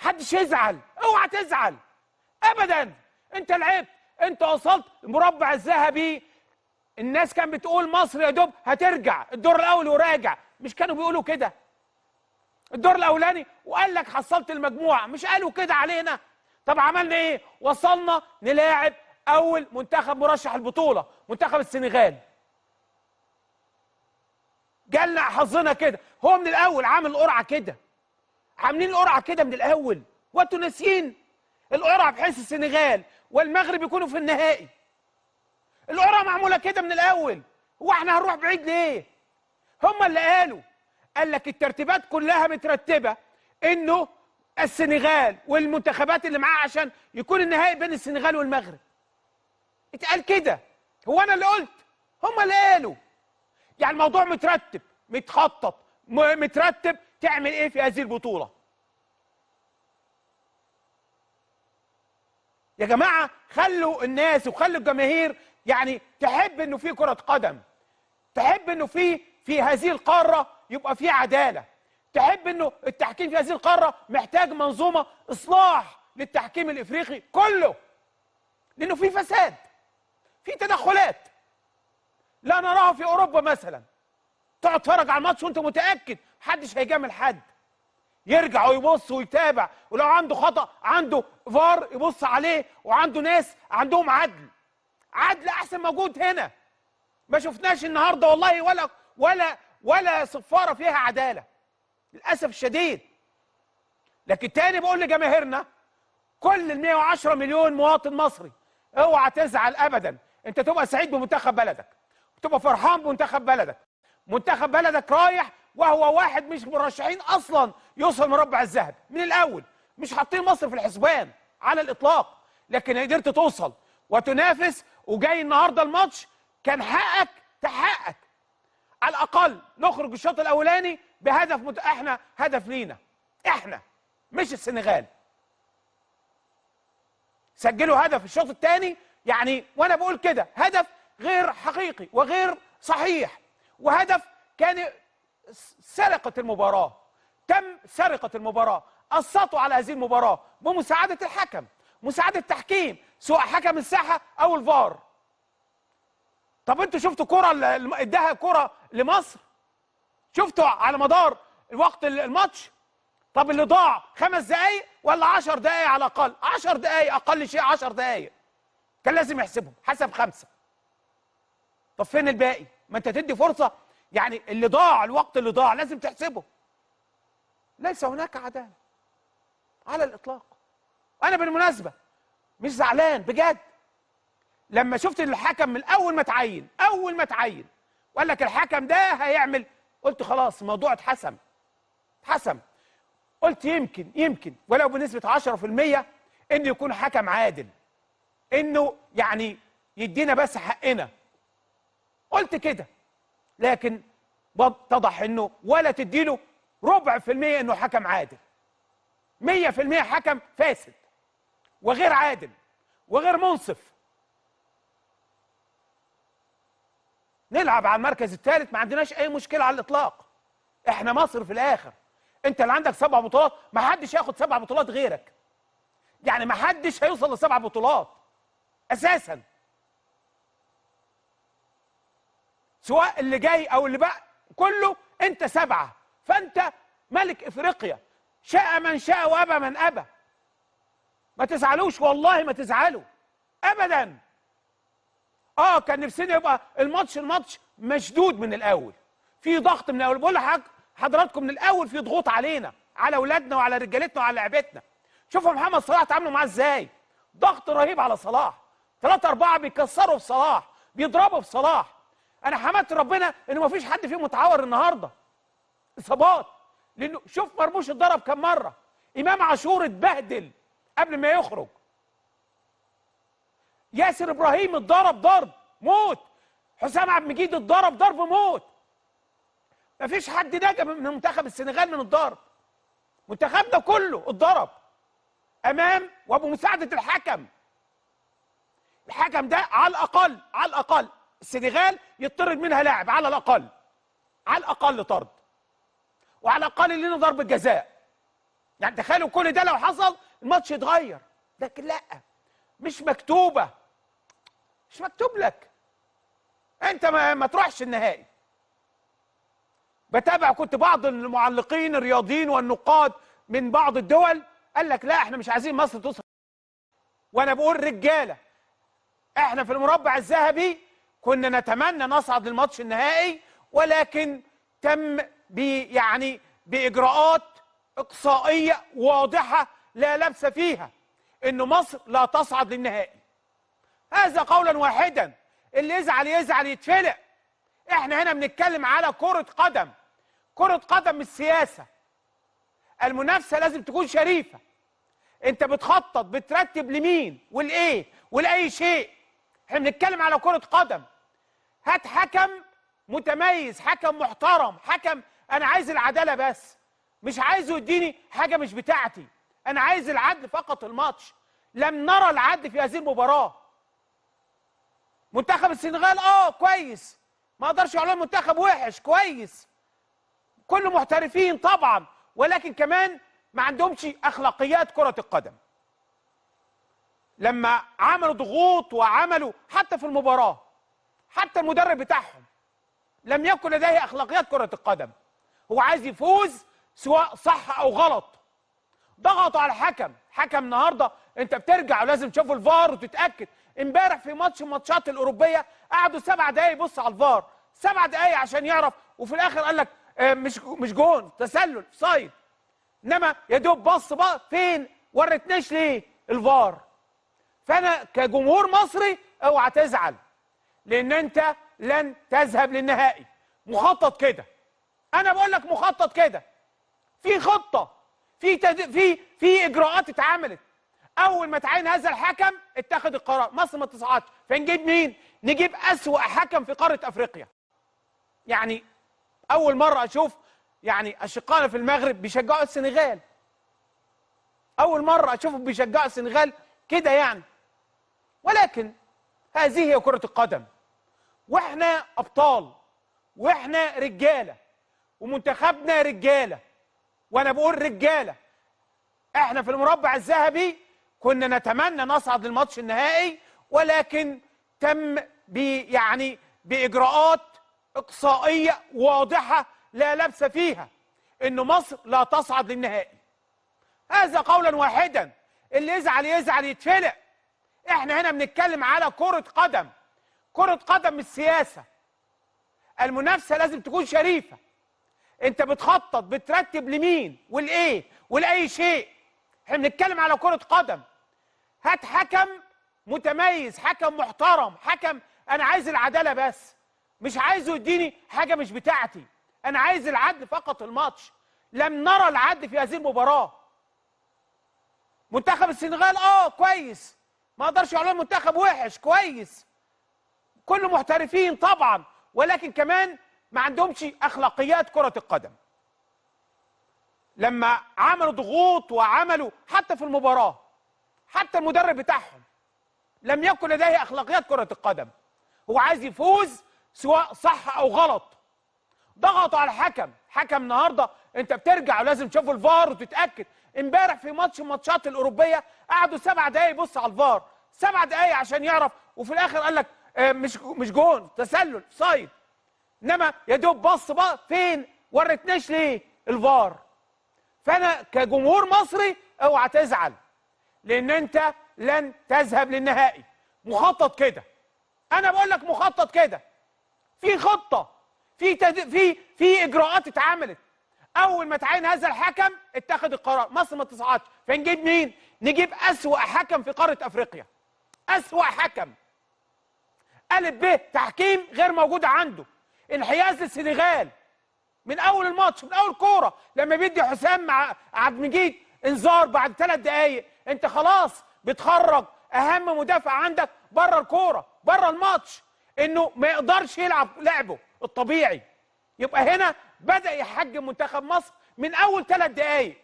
محدش يزعل، اوعى تزعل ابدا. انت لعبت، انت وصلت المربع الذهبي. الناس كانت بتقول مصر يا دوب هترجع الدور الاول وراجع، مش كانوا بيقولوا كده الدور الاولاني وقال لك حصلت المجموعه؟ مش قالوا كده علينا؟ طب عملنا ايه؟ وصلنا نلاعب اول منتخب مرشح البطوله، منتخب السنغال. جالنا حظنا كده، هو من الاول عامل قرعه كده، عاملين القرعه كده من الاول، وانتوا ناسيين القرعه بحيث السنغال والمغرب يكونوا في النهائي. القرعه معموله كده من الاول، هو احنا هنروح بعيد ليه؟ هم اللي قال لك الترتيبات كلها مترتبه انه السنغال والمنتخبات اللي معاه عشان يكون النهائي بين السنغال والمغرب. اتقال كده، هو انا اللي قلت؟ هم اللي قالوا. يعني الموضوع مترتب، متخطط، مترتب تعمل ايه في هذه البطوله. يا جماعه خلوا الناس وخلوا الجماهير يعني تحب انه في كره قدم، تحب انه في هذه القاره يبقى في عداله، تحب انه التحكيم في هذه القاره محتاج منظومه اصلاح للتحكيم الافريقي كله، لانه في فساد، في تدخلات لا نراها في اوروبا مثلا. تقعد تتفرج على الماتش وانت متاكد محدش هيجامل حد، يرجع ويبص ويتابع، ولو عنده خطا عنده فار يبص عليه، وعنده ناس عندهم عدل احسن موجود هنا. ما شفناش النهارده والله ولا صفاره فيها عداله للاسف الشديد. لكن تاني بقول لجماهيرنا، كل ال 110 مليون مواطن مصري، اوعى تزعل ابدا. انت تبقى سعيد بمنتخب بلدك، وتبقى فرحان بمنتخب بلدك. منتخب بلدك رايح وهو واحد مش مرشحين اصلا يوصل مربع الذهب من الاول، مش حاطين مصر في الحسبان على الاطلاق، لكن قدرت توصل وتنافس. وجاي النهارده الماتش كان حقك تحقق على الاقل نخرج الشوط الاولاني بهدف احنا هدف لينا احنا، مش السنغال. سجلوا هدف الشوط الثاني، يعني وانا بقول كده هدف غير حقيقي وغير صحيح، وهدف كان سرقة المباراة، تم سرقة المباراة، قسطوا على هذه المباراة بمساعدة الحكم، مساعدة التحكيم، سواء حكم الساحة أو الفار. طب انتوا شفتوا كرة اداها كرة لمصر؟ شفتوا على مدار الوقت الماتش؟ طب اللي ضاع 5 دقايق ولا 10 دقايق على الأقل؟ 10 دقايق أقل شيء، 10 دقايق كان لازم يحسبهم، حسب 5. طب فين الباقي؟ ما انت تدي فرصة، يعني اللي ضاع الوقت اللي ضاع لازم تحسبه. ليس هناك عدالة على الإطلاق. أنا بالمناسبة مش زعلان بجد لما شفت الحكم من أول ما اتعين وقال لك الحكم ده هيعمل، قلت خلاص الموضوع اتحسم. قلت يمكن ولو بنسبة 10% إنه يكون حكم عادل، إنه يعني يدينا بس حقنا. قلت كده، لكن اتضح انه ولا تديله 0.25% انه حكم عادل، 100% حكم فاسد وغير عادل وغير منصف. نلعب على المركز الثالث ما عندناش اي مشكله على الاطلاق. احنا مصر في الاخر، انت اللي عندك 7 بطولات، ما حدش ياخد 7 بطولات غيرك، يعني ما حدش هيوصل ل7 بطولات اساسا، سواء اللي جاي او اللي بقى كله. انت 7، فانت ملك افريقيا، شاء من شاء وابى من ابى. ما تزعلوش والله، ما تزعلوا ابدا. كان نفسنا يبقى الماتش مشدود من الاول، في ضغط من الاول. بقول حضراتكم من الاول في ضغوط علينا، على اولادنا وعلى رجالتنا وعلى لعبتنا. شوفوا محمد صلاح تعاملوا معاه ازاي، ضغط رهيب على صلاح، 3 4 بيكسروا في صلاح، بيضربوا في صلاح. انا حمدت ربنا انه ما فيش حد فيهم متعور النهارده اصابات، لانه شوف مرموش اتضرب كم مره، امام عاشور اتبهدل قبل ما يخرج، ياسر ابراهيم اتضرب ضرب موت، حسام عبد المجيد اتضرب ضرب موت. ما فيش حد نجا من منتخب السنغال من الضرب، منتخبنا كله اتضرب امام وبمساعده الحكم. الحكم ده على الاقل السنغال يطرد منها لاعب، على الاقل طرد، وعلى الاقل لنا ضربه جزاء. يعني تخيلوا كل ده لو حصل الماتش يتغير، لكن لا، مش مكتوبه، مش مكتوب لك انت ما تروحش النهائي. بتابع كنت بعض المعلقين الرياضيين والنقاد من بعض الدول قال لك لا احنا مش عايزين مصر توصل. وانا بقول رجاله، احنا في المربع الذهبي كنا نتمنى نصعد للماتش النهائي، ولكن تم باجراءات اقصائيه واضحه لا لبس فيها ان مصر لا تصعد للنهائي. هذا قولا واحدا، اللي يزعل يزعل يتفلق. احنا هنا بنتكلم على كرة قدم، كرة قدم مش سياسة. المنافسة لازم تكون شريفة. انت بتخطط بترتب لمين والايه ولاي شيء. احنا بنتكلم على كرة قدم. هات حكم متميز، حكم محترم، حكم انا عايز العدالة بس، مش عايزه يديني حاجة مش بتاعتي، انا عايز العدل فقط الماتش. لم نرى العدل في هذه المباراة. منتخب السنغال كويس، ما اقدرش اقول منتخب وحش، كويس، كله محترفين طبعا، ولكن كمان ما عندهمش اخلاقيات كرة القدم. لما عملوا ضغوط وعملوا حتى في المباراة، حتى المدرب بتاعهم لم يكن لديه اخلاقيات كرة القدم. هو عايز يفوز سواء صح او غلط. ضغطوا على الحكم. حكم النهارده انت بترجع ولازم تشوف الفار وتتاكد. امبارح في ماتش من الماتشات الاوروبيه قعدوا 7 دقايق يبص على الفار، 7 دقايق عشان يعرف، وفي الاخر قال لك مش جون، تسلل سايد. انما يا دوب بص بقى فين، ورتناش ليه الفار. فانا كجمهور مصري اوعى تزعل، لان انت لن تذهب للنهائي. مخطط كده، انا بقول لك مخطط كده، في خطه، في اجراءات اتعملت. اول ما تعين هذا الحكم اتخذ القرار مصر ما تصعدش، فنجيب مين؟ نجيب اسوأ حكم في قاره افريقيا. يعني اول مره اشوف اشقائنا في المغرب بيشجعوا السنغال، اول مره اشوفهم بيشجعوا السنغال كده ولكن هذه هي كره القدم، واحنا ابطال، واحنا رجاله، ومنتخبنا رجاله. وانا بقول رجاله، احنا في المربع الذهبي كنا نتمنى نصعد للماتش النهائي، ولكن تم باجراءات اقصائيه واضحه لا لبس فيها ان مصر لا تصعد للنهائي. هذا قولا واحدا، اللي يزعل يزعل يتفلق. احنا هنا بنتكلم على كرة قدم، كرة قدم مش سياسة. المنافسة لازم تكون شريفة. انت بتخطط بترتب لمين والايه ولاي شيء. احنا بنتكلم على كرة قدم. هات حكم متميز، حكم محترم، حكم انا عايز العدالة بس، مش عايزه يديني حاجة مش بتاعتي، انا عايز العدل فقط الماتش. لم نرى العدل في هذه المباراة. منتخب السنغال كويس، ما اقدرش اقول منتخب وحش، كويس، كله محترفين طبعا، ولكن كمان ما عندهمش اخلاقيات كرة القدم. لما عملوا ضغوط وعملوا حتى في المباراة، حتى المدرب بتاعهم لم يكن لديه اخلاقيات كرة القدم. هو عايز يفوز سواء صح او غلط. ضغطوا على الحكم. حكم النهارده انت بترجع ولازم تشوف الفار وتتاكد. امبارح في ماتش من الماتشات الاوروبيه قعدوا 7 دقايق يبص على الفار، 7 دقايق عشان يعرف، وفي الاخر قال لك مش جون، تسلل سايد. انما يا دوب بص بقى فين، ورتناش ليه الفار. فانا كجمهور مصري اوعى تزعل، لان انت لن تذهب للنهائي. مخطط كده، انا بقول لك مخطط كده، في خطه، في اجراءات اتعملت. اول ما تعين هذا الحكم اتخذ القرار مصر ما تصعدش، فنجيب مين؟ نجيب اسوأ حكم في قاره افريقيا. اسوأ حكم، الف ب تحكيم غير موجود عنده. انحياز للسنغال من اول الماتش، من اول كوره، لما بيدي حسام مع عبد المجيد انذار بعد 3 دقائق، انت خلاص بتخرج اهم مدافع عندك بره الكوره، بره الماتش، انه ما يقدرش يلعب لعبه الطبيعي. يبقى هنا بدأ يحجم منتخب مصر من اول 3 دقائق.